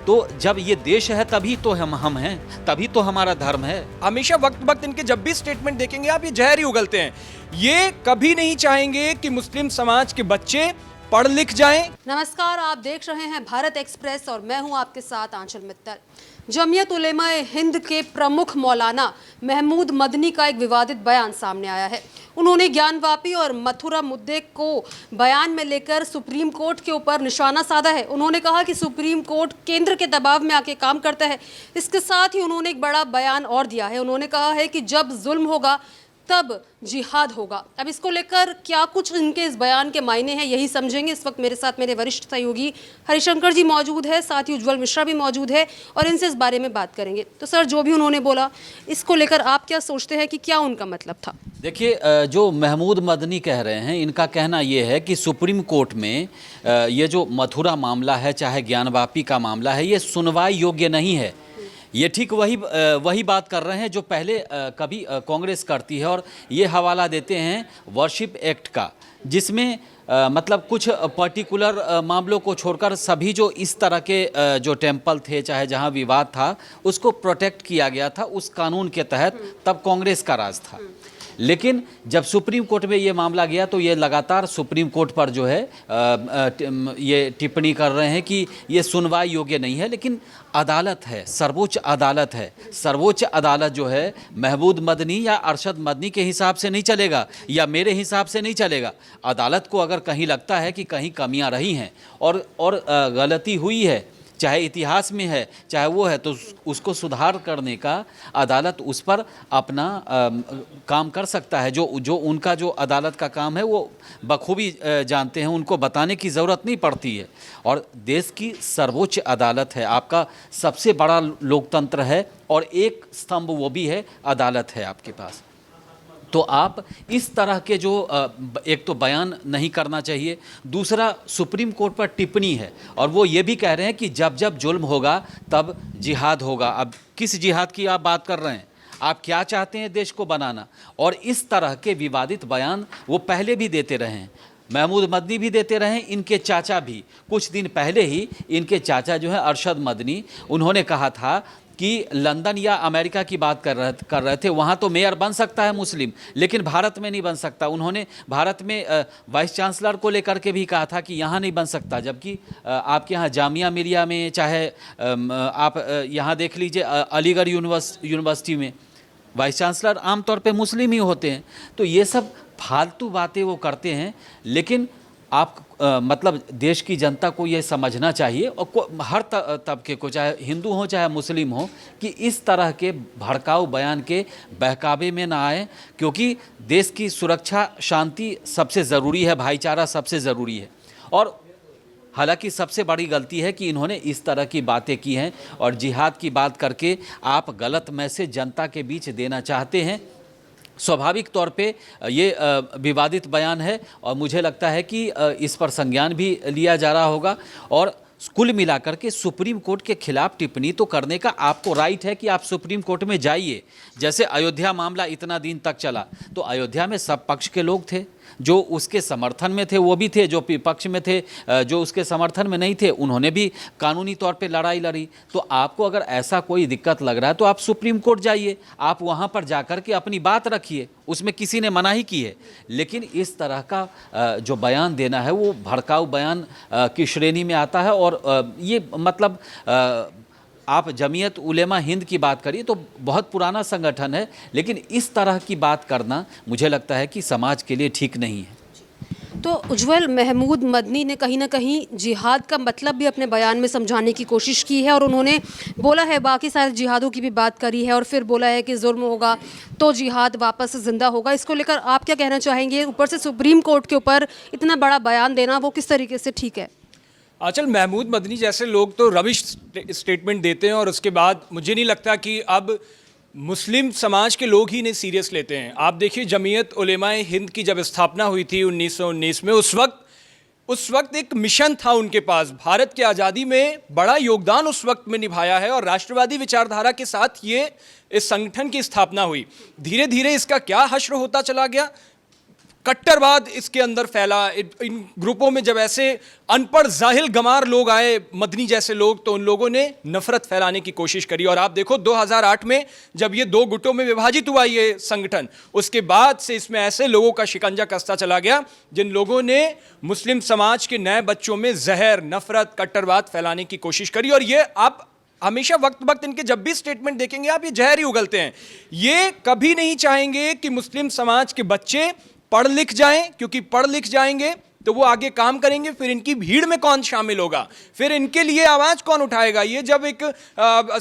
तो जब ये देश है तभी तो हम हैं, तभी तो हमारा धर्म है। हमेशा वक्त वक्त इनके जब भी स्टेटमेंट देखेंगे आप, ये जहर ही उगलते हैं। ये कभी नहीं चाहेंगे कि मुस्लिम समाज के बच्चे पढ़ लिख जाएं। नमस्कार, आप देख रहे हैं भारत एक्सप्रेस और मैं हूं आपके साथ आंचल मित्तल। जमीयत उलेमा-ए हिंद के प्रमुख मौलाना महमूद मदनी का एक विवादित बयान सामने आया है। उन्होंने ज्ञानवापी और मथुरा मुद्दे को बयान में लेकर सुप्रीम कोर्ट के ऊपर निशाना साधा है। उन्होंने कहा कि सुप्रीम कोर्ट केंद्र के दबाव में आके काम करता है। इसके साथ ही उन्होंने एक बड़ा बयान और दिया है। उन्होंने कहा है कि जब जुल्म होगा तब जिहाद होगा। अब इसको लेकर क्या कुछ इनके इस बयान के मायने हैं, यही समझेंगे। इस वक्त मेरे साथ मेरे वरिष्ठ सहयोगी हरिशंकर जी मौजूद है, साथ ही उज्जवल मिश्रा भी मौजूद है और इनसे इस बारे में बात करेंगे। तो सर, जो भी उन्होंने बोला, इसको लेकर आप क्या सोचते हैं कि क्या उनका मतलब था? देखिए, जो महमूद मदनी कह रहे हैं, इनका कहना ये है कि सुप्रीम कोर्ट में ये जो मथुरा मामला है, चाहे ज्ञानवापी का मामला है, ये सुनवाई योग्य नहीं है। ये ठीक वही बात कर रहे हैं जो पहले कभी कांग्रेस करती है, और ये हवाला देते हैं वर्शिप एक्ट का, जिसमें मतलब कुछ पर्टिकुलर मामलों को छोड़कर सभी जो इस तरह के जो टेम्पल थे, चाहे जहां विवाद था, उसको प्रोटेक्ट किया गया था उस कानून के तहत। तब कांग्रेस का राज था। लेकिन जब सुप्रीम कोर्ट में ये मामला गया तो ये लगातार सुप्रीम कोर्ट पर जो है ये टिप्पणी कर रहे हैं कि ये सुनवाई योग्य नहीं है। लेकिन अदालत है, सर्वोच्च अदालत है। सर्वोच्च अदालत जो है महमूद मदनी या अरशद मदनी के हिसाब से नहीं चलेगा, या मेरे हिसाब से नहीं चलेगा। अदालत को अगर कहीं लगता है कि कहीं कमियां रही हैं और गलती हुई है, चाहे इतिहास में है चाहे वो है, तो उसको सुधार करने का अदालत उस पर अपना काम कर सकता है। जो उनका जो अदालत का काम है वो बखूबी जानते हैं, उनको बताने की ज़रूरत नहीं पड़ती है। और देश की सर्वोच्च अदालत है, आपका सबसे बड़ा लोकतंत्र है, और एक स्तंभ वो भी है, अदालत है आपके पास। तो आप इस तरह के जो एक तो बयान नहीं करना चाहिए, दूसरा सुप्रीम कोर्ट पर टिप्पणी है, और वो ये भी कह रहे हैं कि जब जब जुल्म होगा तब जिहाद होगा। अब किस जिहाद की आप बात कर रहे हैं? आप क्या चाहते हैं देश को बनाना? और इस तरह के विवादित बयान वो पहले भी देते रहे हैं, महमूद मदनी भी देते रहे, इनके चाचा भी। कुछ दिन पहले ही इनके चाचा जो है अरशद मदनी, उन्होंने कहा था कि लंदन या अमेरिका की बात कर रहे थे, वहाँ तो मेयर बन सकता है मुस्लिम, लेकिन भारत में नहीं बन सकता। उन्होंने भारत में वाइस चांसलर को लेकर के भी कहा था कि यहाँ नहीं बन सकता, जबकि आपके यहाँ जामिया मिलिया में, चाहे आप यहाँ देख लीजिए अलीगढ़ यूनिवर्सिटी में वाइस चांसलर आमतौर पे मुस्लिम ही होते हैं। तो ये सब फालतू बातें वो करते हैं। लेकिन आप मतलब देश की जनता को ये समझना चाहिए, और हर तबके को, चाहे हिंदू हो चाहे मुस्लिम हो, कि इस तरह के भड़काऊ बयान के बहकावे में ना आए, क्योंकि देश की सुरक्षा, शांति सबसे ज़रूरी है, भाईचारा सबसे ज़रूरी है। और हालांकि सबसे बड़ी गलती है कि इन्होंने इस तरह की बातें की हैं, और जिहाद की बात करके आप गलत मैसेज जनता के बीच देना चाहते हैं। स्वाभाविक तौर पे ये विवादित बयान है, और मुझे लगता है कि इस पर संज्ञान भी लिया जा रहा होगा। और कुल मिलाकर के सुप्रीम कोर्ट के खिलाफ टिप्पणी तो करने का आपको राइट है कि आप सुप्रीम कोर्ट में जाइए। जैसे अयोध्या मामला इतना दिन तक चला, तो अयोध्या में सब पक्ष के लोग थे, जो उसके समर्थन में थे वो भी थे, जो विपक्ष में थे, जो उसके समर्थन में नहीं थे, उन्होंने भी कानूनी तौर पे लड़ाई लड़ी। तो आपको अगर ऐसा कोई दिक्कत लग रहा है तो आप सुप्रीम कोर्ट जाइए, आप वहाँ पर जाकर के अपनी बात रखिए, उसमें किसी ने मना ही की है। लेकिन इस तरह का जो बयान देना है वो भड़काऊ बयान की श्रेणी में आता है। और ये मतलब आप जमीयत उलेमा हिंद की बात करिए तो बहुत पुराना संगठन है, लेकिन इस तरह की बात करना मुझे लगता है कि समाज के लिए ठीक नहीं है। तो उज्जवल, महमूद मदनी ने कहीं ना कहीं जिहाद का मतलब भी अपने बयान में समझाने की कोशिश की है, और उन्होंने बोला है, बाकी सारे जिहादों की भी बात करी है, और फिर बोला है कि जुल्म होगा तो जिहाद वापस ज़िंदा होगा। इसको लेकर आप क्या कहना चाहेंगे? ऊपर से सुप्रीम कोर्ट के ऊपर इतना बड़ा बयान देना, वो किस तरीके से ठीक है? आचल, महमूद मदनी जैसे लोग तो रविश स्टेटमेंट देते हैं, और उसके बाद मुझे नहीं लगता कि अब मुस्लिम समाज के लोग ही इन्हें सीरियस लेते हैं। आप देखिए, जमीयत उलेमाए हिंद की जब स्थापना हुई थी 1919 में, उस वक्त एक मिशन था उनके पास। भारत की आज़ादी में बड़ा योगदान उस वक्त में निभाया है, और राष्ट्रवादी विचारधारा के साथ ये इस संगठन की स्थापना हुई। धीरे धीरे इसका क्या हश्र होता चला गया, कट्टरवाद इसके अंदर फैला। इन ग्रुपों में जब ऐसे अनपढ़ जाहिल गमार लोग आए, मदनी जैसे लोग, तो उन लोगों ने नफरत फैलाने की कोशिश करी। और आप देखो 2008 में जब ये 2 गुटों में विभाजित हुआ ये संगठन, उसके बाद से इसमें ऐसे लोगों का शिकंजा कसता चला गया जिन लोगों ने मुस्लिम समाज के नए बच्चों में जहर, नफरत, कट्टरवाद फैलाने की कोशिश करी। और ये आप हमेशा वक्त वक्त इनके जब भी स्टेटमेंट देखेंगे आप, ये जहर ही उगलते हैं। ये कभी नहीं चाहेंगे कि मुस्लिम समाज के बच्चे पढ़ लिख जाएं, क्योंकि पढ़ लिख जाएंगे तो वो आगे काम करेंगे, फिर इनकी भीड़ में कौन शामिल होगा, फिर इनके लिए आवाज कौन उठाएगा। ये जब एक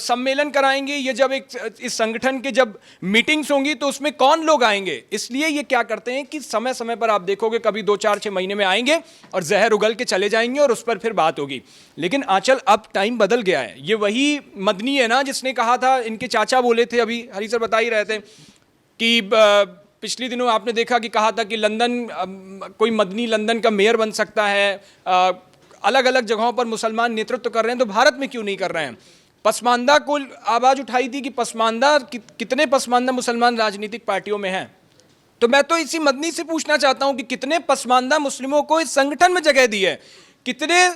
सम्मेलन कराएंगे, ये जब एक इस संगठन के जब मीटिंग्स होंगी तो उसमें कौन लोग आएंगे। इसलिए ये क्या करते हैं कि समय समय पर आप देखोगे कभी 2, 4, 6 महीने में आएंगे और जहर उगल के चले जाएंगे और उस पर फिर बात होगी। लेकिन आंचल अब टाइम बदल गया है। ये वही मदनी है ना जिसने कहा था, इनके चाचा बोले थे, अभी हरी सर बता ही रहे थे कि पिछले दिनों आपने देखा कि कहा था कि लंदन, कोई मदनी लंदन का मेयर बन सकता है, अलग अलग जगहों पर मुसलमान नेतृत्व कर रहे हैं, तो भारत में क्यों नहीं कर रहे हैं। पसमानदा को आवाज़ उठाई थी कि पसमानदा कितने पसमानदा मुसलमान राजनीतिक पार्टियों में हैं। तो मैं तो इसी मदनी से पूछना चाहता हूं कि कितने पसमानदा मुस्लिमों को इस संगठन में जगह दी है, कितने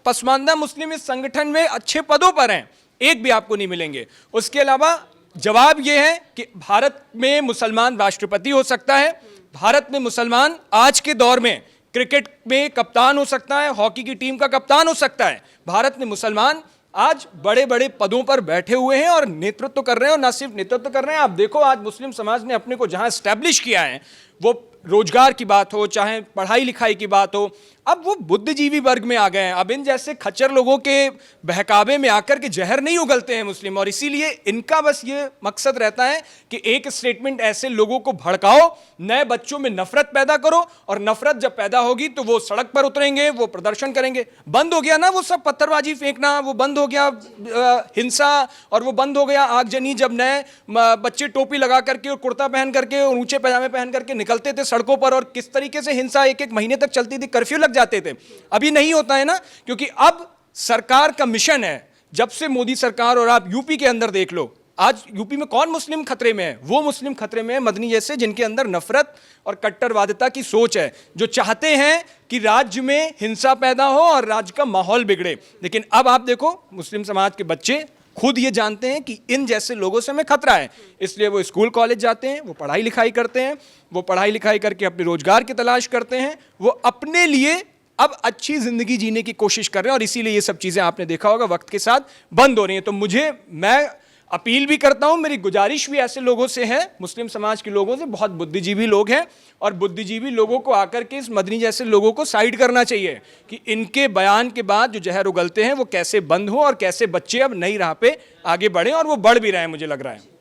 पसमानदा मुस्लिम इस संगठन में अच्छे पदों पर हैं, एक भी आपको नहीं मिलेंगे। उसके अलावा जवाब यह है कि भारत में मुसलमान राष्ट्रपति हो सकता है, भारत में मुसलमान आज के दौर में क्रिकेट में कप्तान हो सकता है, हॉकी की टीम का कप्तान हो सकता है। भारत में मुसलमान आज बड़े बड़े पदों पर बैठे हुए हैं और नेतृत्व कर रहे हैं। और न सिर्फ नेतृत्व कर रहे हैं, आप देखो आज मुस्लिम समाज ने अपने को जहां एस्टैब्लिश किया है, वो रोजगार की बात हो, चाहे पढ़ाई लिखाई की बात हो, अब वो बुद्धिजीवी वर्ग में आ गए हैं। अब इन जैसे खच्चर लोगों के बहकावे में आकर के जहर नहीं उगलते हैं मुस्लिम, और इसीलिए इनका बस ये मकसद रहता है कि एक स्टेटमेंट ऐसे लोगों को भड़काओ, नए बच्चों में नफरत पैदा करो, और नफरत जब पैदा होगी तो वो सड़क पर उतरेंगे, वो प्रदर्शन करेंगे। बंद हो गया ना वो सब पत्थरबाजी फेंकना, वो बंद हो गया हिंसा, और वो बंद हो गया आगजनी, जब नए बच्चे टोपी लगा करके और कुर्ता पहन करके और ऊंचे पैजामे पहन करके निकलते थे सड़कों पर, और किस तरीके से हिंसा 1-1 महीने तक चलती थी, कर्फ्यू लग जाते थे। अभी नहीं होता है ना, क्योंकि अब सरकार का मिशन है। जब से मोदी सरकार, और आप यूपी के अंदर देख लो, आज यूपी में कौन मुस्लिम खतरे में है, वो मुस्लिम खतरे में है मदनी जैसे, जिनके अंदर नफरत और कट्टरवादिता की सोच है, जो चाहते हैं कि राज्य में हिंसा पैदा हो और राज्य का माहौल बिगड़े। लेकिन अब आप देखो मुस्लिम समाज के बच्चे खुद ये जानते हैं कि इन जैसे लोगों से हमें खतरा है, इसलिए वो स्कूल कॉलेज जाते हैं, वो पढ़ाई लिखाई करते हैं, वो पढ़ाई लिखाई करके अपने रोजगार की तलाश करते हैं, वो अपने लिए अब अच्छी जिंदगी जीने की कोशिश कर रहे हैं। और इसीलिए ये सब चीजें आपने देखा होगा वक्त के साथ बंद हो रही हैं। तो मैं अपील भी करता हूं, मेरी गुजारिश भी ऐसे लोगों से है, मुस्लिम समाज के लोगों से, बहुत बुद्धिजीवी लोग हैं, और बुद्धिजीवी लोगों को आकर के इस मदनी जैसे लोगों को साइड करना चाहिए कि इनके बयान के बाद जो जहर उगलते हैं वो कैसे बंद हो, और कैसे बच्चे अब नई राह पे आगे बढ़े, और वो बढ़ भी रहे हैं मुझे लग रहा है।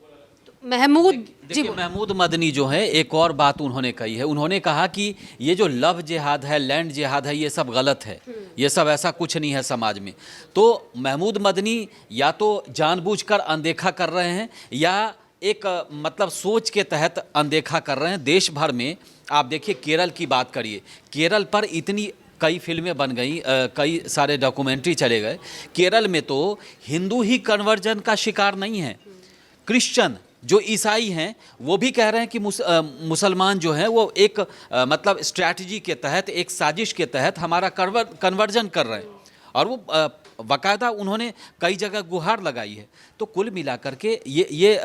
महमूद जी, देखिए महमूद मदनी जो है, एक और बात उन्होंने कही है। उन्होंने कहा कि ये जो लव जिहाद है, लैंड जिहाद है, ये सब गलत है, ये सब ऐसा कुछ नहीं है समाज में। तो महमूद मदनी या तो जानबूझकर अनदेखा कर रहे हैं, या एक मतलब सोच के तहत अनदेखा कर रहे हैं। देश भर में आप देखिए, केरल की बात करिए, केरल पर इतनी कई फिल्में बन गई, कई सारे डॉक्यूमेंट्री चले गए। केरल में तो हिंदू ही कन्वर्जन का शिकार नहीं है, क्रिश्चियन जो ईसाई हैं वो भी कह रहे हैं कि मुसलमान जो हैं वो एक मतलब स्ट्रैटेजी के तहत, एक साजिश के तहत हमारा कन्वर्जन कर रहे हैं, और वो बाकायदा उन्होंने कई जगह गुहार लगाई है। तो कुल मिलाकर के ये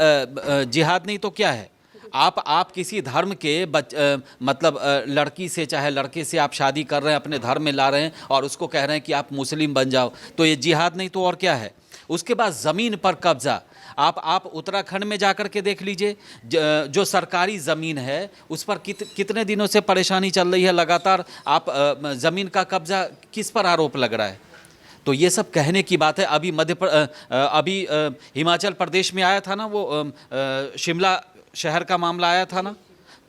जिहाद नहीं तो क्या है। आप किसी धर्म के मतलब लड़की से चाहे लड़के से आप शादी कर रहे हैं, अपने धर्म में ला रहे हैं, और उसको कह रहे हैं कि आप मुस्लिम बन जाओ, तो ये जिहाद नहीं तो और क्या है। उसके बाद ज़मीन पर कब्जा, आप उत्तराखंड में जाकर के देख लीजिए, जो सरकारी ज़मीन है उस पर कितने दिनों से परेशानी चल रही है लगातार। आप ज़मीन का कब्जा किस पर आरोप लग रहा है। तो ये सब कहने की बात है। अभी हिमाचल प्रदेश में आया था ना, वो शिमला शहर का मामला आया था ना।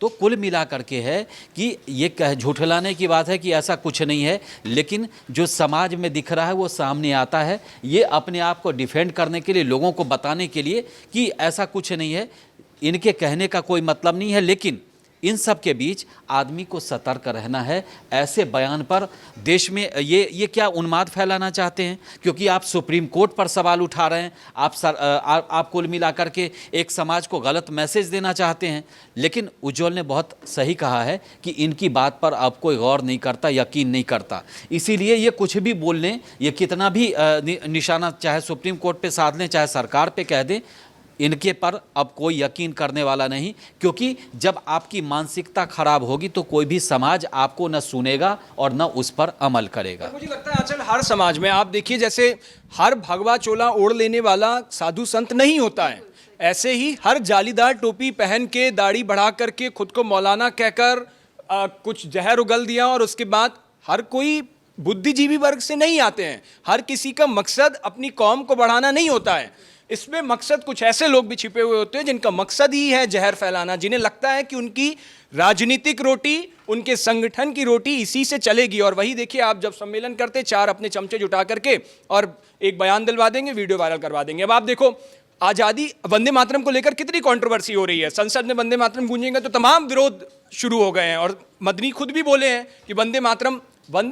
तो कुल मिला करके है कि ये झूठलाने की बात है कि ऐसा कुछ नहीं है, लेकिन जो समाज में दिख रहा है वो सामने आता है। ये अपने आप को डिफेंड करने के लिए, लोगों को बताने के लिए कि ऐसा कुछ नहीं है, इनके कहने का कोई मतलब नहीं है। लेकिन इन सब के बीच आदमी को सतर्क रहना है। ऐसे बयान पर देश में ये क्या उन्माद फैलाना चाहते हैं? क्योंकि आप सुप्रीम कोर्ट पर सवाल उठा रहे हैं, आप कुल मिलाकर के एक समाज को गलत मैसेज देना चाहते हैं। लेकिन उज्ज्वल ने बहुत सही कहा है कि इनकी बात पर अब कोई गौर नहीं करता, यकीन नहीं करता, इसीलिए ये कुछ भी बोल लें, ये कितना भी निशाना चाहे सुप्रीम कोर्ट पे साध लें, चाहे सरकार पे कह दें, इनके पर अब कोई यकीन करने वाला नहीं। क्योंकि जब आपकी मानसिकता खराब होगी तो कोई भी समाज आपको न सुनेगा और न उस पर अमल करेगा। मुझे लगता है आजकल हर समाज में आप देखिए, जैसे हर भगवा चोला ओढ़ लेने वाला साधु संत नहीं होता है, ऐसे ही हर जालीदार टोपी पहन के दाढ़ी बढ़ा करके खुद को मौलाना कहकर कुछ जहर उगल दिया और उसके बाद हर कोई बुद्धिजीवी वर्ग से नहीं आते हैं। हर किसी का मकसद अपनी कौम को बढ़ाना नहीं होता है। इसमें मकसद कुछ ऐसे लोग भी छिपे हुए होते हैं जिनका मकसद ही है जहर फैलाना, जिन्हें लगता है कि उनकी राजनीतिक रोटी, उनके संगठन की रोटी इसी से चलेगी। और वही देखिए, आप जब सम्मेलन करते 4 अपने चमचे जुटा करके और एक बयान दिलवा देंगे, वीडियो वायरल करवा देंगे। अब आप देखो, आज़ादी वंदे मातरम को लेकर कितनी कंट्रोवर्सी हो रही है। संसद में वंदे मातरम गूंजेंगे तो तमाम विरोध शुरू हो गए हैं और मदनी खुद भी बोले हैं कि वंदे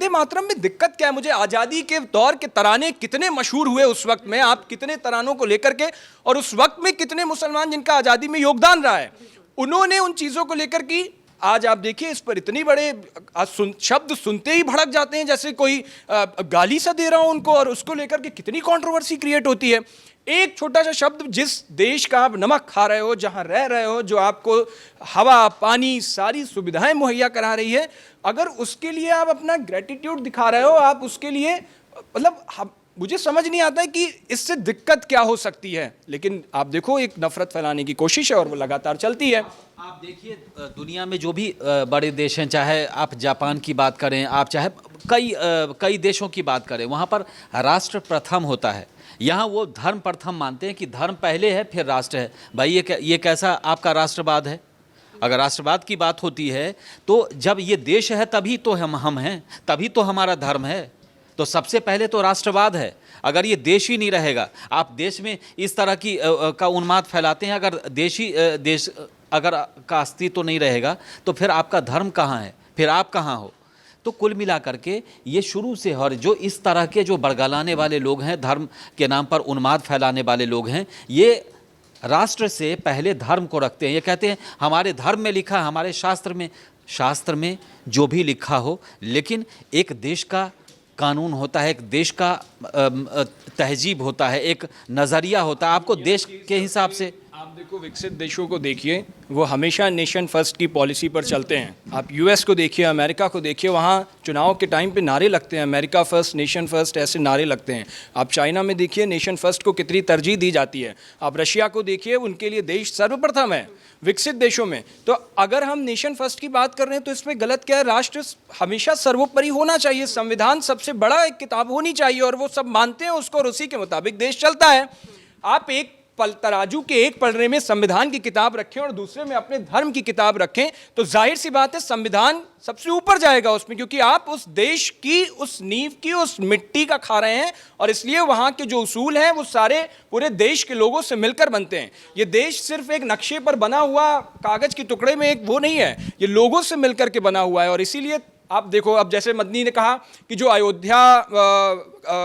मातरम में दिक्कत क्या है? मुझे आज़ादी के दौर के तराने कितने मशहूर हुए उस वक्त में, आप कितने तरानों को लेकर के, और उस वक्त में कितने मुसलमान जिनका आज़ादी में योगदान रहा है, उन्होंने उन चीज़ों को लेकर की। आज आप देखिए, इस पर इतनी बड़े शब्द सुनते ही भड़क जाते हैं, जैसे कोई गाली सा दे रहा हो उनको, और उसको लेकर के कितनी कंट्रोवर्सी क्रिएट होती है। एक छोटा सा शब्द, जिस देश का आप नमक खा रहे हो, जहां रह रहे हो, जो आपको हवा पानी सारी सुविधाएं मुहैया करा रही है, अगर उसके लिए आप अपना ग्रेटिट्यूड दिखा रहे हो, आप उसके लिए मतलब मुझे समझ नहीं आता है कि इससे दिक्कत क्या हो सकती है। लेकिन आप देखो, एक नफरत फैलाने की कोशिश है और वो लगातार चलती है। आप देखिए, दुनिया में जो भी बड़े देश हैं, चाहे आप जापान की बात करें, आप चाहे कई देशों की बात करें, वहाँ पर राष्ट्र प्रथम होता है। यहाँ वो धर्म प्रथम मानते हैं कि धर्म पहले है फिर राष्ट्र है। भाई ये कैसा आपका राष्ट्रवाद है? अगर राष्ट्रवाद की बात होती है तो जब ये देश है तभी तो हम हैं, तभी तो हमारा धर्म है। तो सबसे पहले तो राष्ट्रवाद है। अगर ये देश ही नहीं रहेगा, आप देश में इस तरह की का उन्माद फैलाते हैं, अगर देश अगर का अस्तित्व नहीं रहेगा तो फिर आपका धर्म कहाँ है, फिर आप कहाँ हो? तो कुल मिला करके ये शुरू से, और जो इस तरह के जो बड़गलाने वाले लोग हैं, धर्म के नाम पर उन्माद फैलाने वाले लोग हैं, ये राष्ट्र से पहले धर्म को रखते हैं। ये कहते हैं हमारे धर्म में लिखा, हमारे शास्त्र में जो भी लिखा हो, लेकिन एक देश का कानून होता है, एक देश का तहजीब होता है, एक नज़रिया होता है, आपको देश के हिसाब से। आप देखो, विकसित देशों को देखिए, वो हमेशा नेशन फर्स्ट की पॉलिसी पर चलते हैं। आप यूएस को देखिए, अमेरिका को देखिए, वहाँ चुनाव के टाइम पे नारे लगते हैं, अमेरिका फर्स्ट, नेशन फर्स्ट, ऐसे नारे लगते हैं। आप चाइना में देखिए, नेशन फर्स्ट को कितनी तरजीह दी जाती है। आप रशिया को देखिए, उनके लिए देश सर्वप्रथम है विकसित देशों में। तो अगर हम नेशन फर्स्ट की बात कर रहे हैं तो इसमें गलत क्या है? राष्ट्र हमेशा सर्वोपरि होना चाहिए, संविधान सबसे बड़ा एक किताब होनी चाहिए, और वो सब मानते हैं उसको, और उसी के मुताबिक देश चलता है। आप एक तराजू के एक पलड़े में संविधान की किताब रखें और दूसरे में अपने धर्म की किताब रखें, तो जाहिर सी बात है संविधान सबसे ऊपर जाएगा उसमें, क्योंकि आप उस देश की, उस नींव की, उस मिट्टी का खा रहे हैं, और इसलिए वहां के जो उसूल हैं वो सारे पूरे देश के लोगों से मिलकर बनते हैं। ये देश सिर्फ एक नक्शे पर बना हुआ कागज के टुकड़े में एक वो नहीं है, ये लोगों से मिलकर के बना हुआ है। और इसीलिए आप देखो, अब जैसे मदनी ने कहा कि जो अयोध्या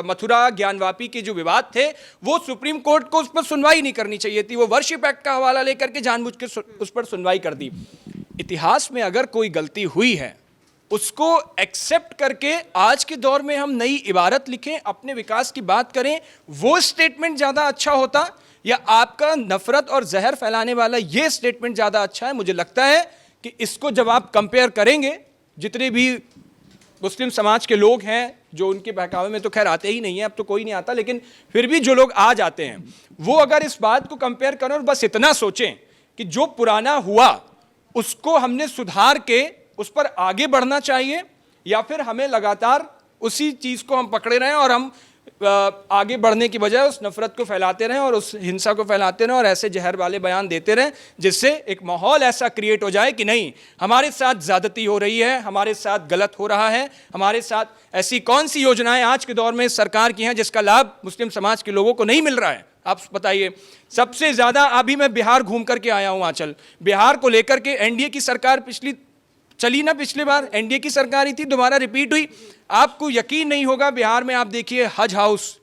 मथुरा ज्ञानवापी के जो विवाद थे, वो सुप्रीम कोर्ट को उस पर सुनवाई नहीं करनी चाहिए थी, वो वर्शिप एक्ट का हवाला लेकर के जानबूझ के उस पर सुनवाई कर दी। इतिहास में अगर कोई गलती हुई है, उसको एक्सेप्ट करके आज के दौर में हम नई इबारत लिखें, अपने विकास की बात करें, वो स्टेटमेंट ज़्यादा अच्छा होता, या आपका नफरत और जहर फैलाने वाला ये स्टेटमेंट ज़्यादा अच्छा है? मुझे लगता है कि इसको जब आप कंपेयर करेंगे, जितने भी मुस्लिम समाज के लोग हैं, जो उनके बहकावे में तो खैर आते ही नहीं है, अब तो कोई नहीं आता, लेकिन फिर भी जो लोग आ जाते हैं, वो अगर इस बात को कंपेयर करें और बस इतना सोचें कि जो पुराना हुआ उसको हमने सुधार के उस पर आगे बढ़ना चाहिए, या फिर हमें लगातार उसी चीज़ को हम पकड़े रहें और हम आगे बढ़ने की बजाय उस नफरत को फैलाते रहें और उस हिंसा को फैलाते रहें और ऐसे जहर वाले बयान देते रहें, जिससे एक माहौल ऐसा क्रिएट हो जाए कि नहीं, हमारे साथ ज़्यादती हो रही है, हमारे साथ गलत हो रहा है, हमारे साथ ऐसी कौन सी योजनाएं आज के दौर में सरकार की हैं जिसका लाभ मुस्लिम समाज के लोगों को नहीं मिल रहा है। आप बताइए, सबसे ज़्यादा अभी मैं बिहार घूम करके आया हूँ आंचल, बिहार को लेकर के एनडीए की सरकार चली ना, पिछली बार एनडीए की सरकार ही थी, दोबारा रिपीट हुई। आपको यकीन नहीं होगा, बिहार में आप देखिए हज हाउस,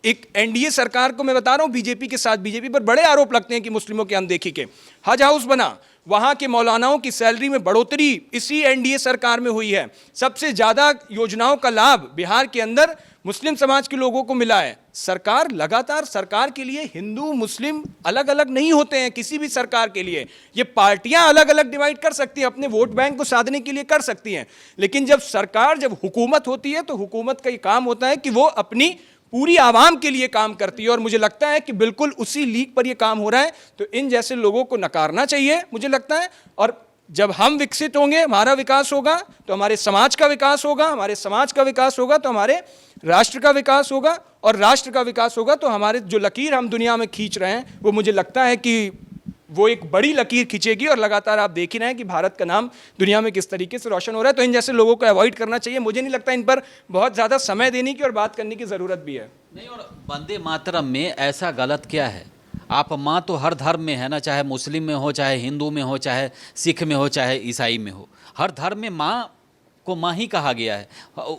एक एनडीए सरकार को मैं बता रहा हूं, बीजेपी के साथ, बीजेपी पर बड़े आरोप लगते हैं कि मुस्लिमों की अनदेखी के, हज हाउस बना, वहां के मौलानाओं की सैलरी में बढ़ोतरी इसी एनडीए सरकार में हुई है। सबसे ज्यादा योजनाओं का लाभ बिहार के अंदर मुस्लिम समाज के लोगों को मिला है। सरकार लगातार, सरकार के लिए हिंदू मुस्लिम अलग अलग नहीं होते हैं, किसी भी सरकार के लिए ये पार्टियां अलग अलग डिवाइड कर सकती हैं, अपने वोट बैंक को साधने के लिए कर सकती हैं, लेकिन जब सरकार, जब हुकूमत होती है तो हुकूमत का ये काम होता है कि वो अपनी पूरी आवाम के लिए काम करती है। और मुझे लगता है कि बिल्कुल उसी लीक पर ये काम हो रहा है। तो इन जैसे लोगों को नकारना चाहिए, मुझे लगता है। और जब हम विकसित होंगे, हमारा विकास होगा, तो हमारे समाज का विकास होगा, हमारे समाज का विकास होगा तो हमारे राष्ट्र का विकास होगा, और राष्ट्र का विकास होगा तो हमारे जो लकीर हम दुनिया में खींच रहे हैं, वो मुझे लगता है कि वो एक बड़ी लकीर खींचेगी। और लगातार आप देख ही रहे हैं कि भारत का नाम दुनिया में किस तरीके से रोशन हो रहा है। तो इन जैसे लोगों को अवॉइड करना चाहिए। मुझे नहीं लगता इन पर बहुत ज़्यादा समय देने की और बात करने की ज़रूरत भी है। नहीं, और वंदे मातरम में ऐसा गलत क्या है? आप माँ तो हर धर्म में है ना, चाहे मुस्लिम में हो, चाहे हिंदू में हो, चाहे सिख में हो, चाहे ईसाई में हो, हर धर्म में माँ को माँ ही कहा गया है।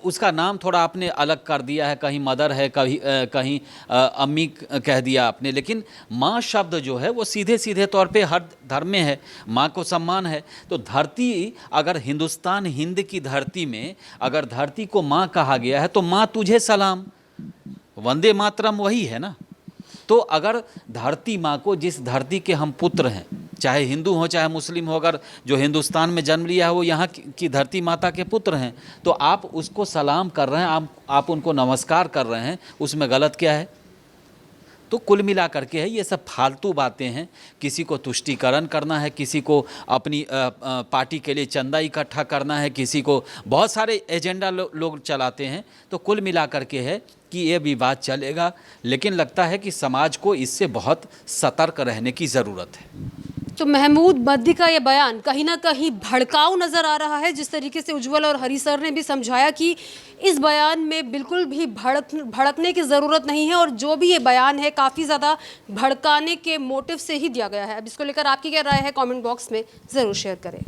उसका नाम थोड़ा आपने अलग कर दिया है, कहीं मदर है, कहीं अम्मी कह दिया आपने, लेकिन माँ शब्द जो है वो सीधे सीधे तौर पे हर धर्म में है। माँ को सम्मान है। तो धरती, अगर हिंदुस्तान हिंद की धरती में अगर धरती को माँ कहा गया है तो माँ तुझे सलाम, वंदे मातरम वही है ना। तो अगर धरती माँ को, जिस धरती के हम पुत्र हैं, चाहे हिंदू हो चाहे मुस्लिम हो, अगर जो हिंदुस्तान में जन्म लिया है वो यहाँ की धरती माता के पुत्र हैं, तो आप उसको सलाम कर रहे हैं, आप उनको नमस्कार कर रहे हैं, उसमें गलत क्या है? तो कुल मिला करके है ये सब फालतू बातें हैं। किसी को तुष्टीकरण करना है, किसी को अपनी पार्टी के लिए चंदा इकट्ठा करना है, किसी को बहुत सारे एजेंडा लोग चलाते हैं। तो कुल मिला करके है कि ये विवाद चलेगा, लेकिन लगता है कि समाज को इससे बहुत सतर्क रहने की ज़रूरत है। तो महमूद मदनी का ये बयान कहीं ना कहीं भड़काऊ नजर आ रहा है। जिस तरीके से उज्ज्वल और हरी सर ने भी समझाया कि इस बयान में बिल्कुल भी भड़कने की ज़रूरत नहीं है, और जो भी ये बयान है काफ़ी ज़्यादा भड़काने के मोटिव से ही दिया गया है। अब इसको लेकर आपकी क्या राय है, कमेंट बॉक्स में ज़रूर शेयर करें।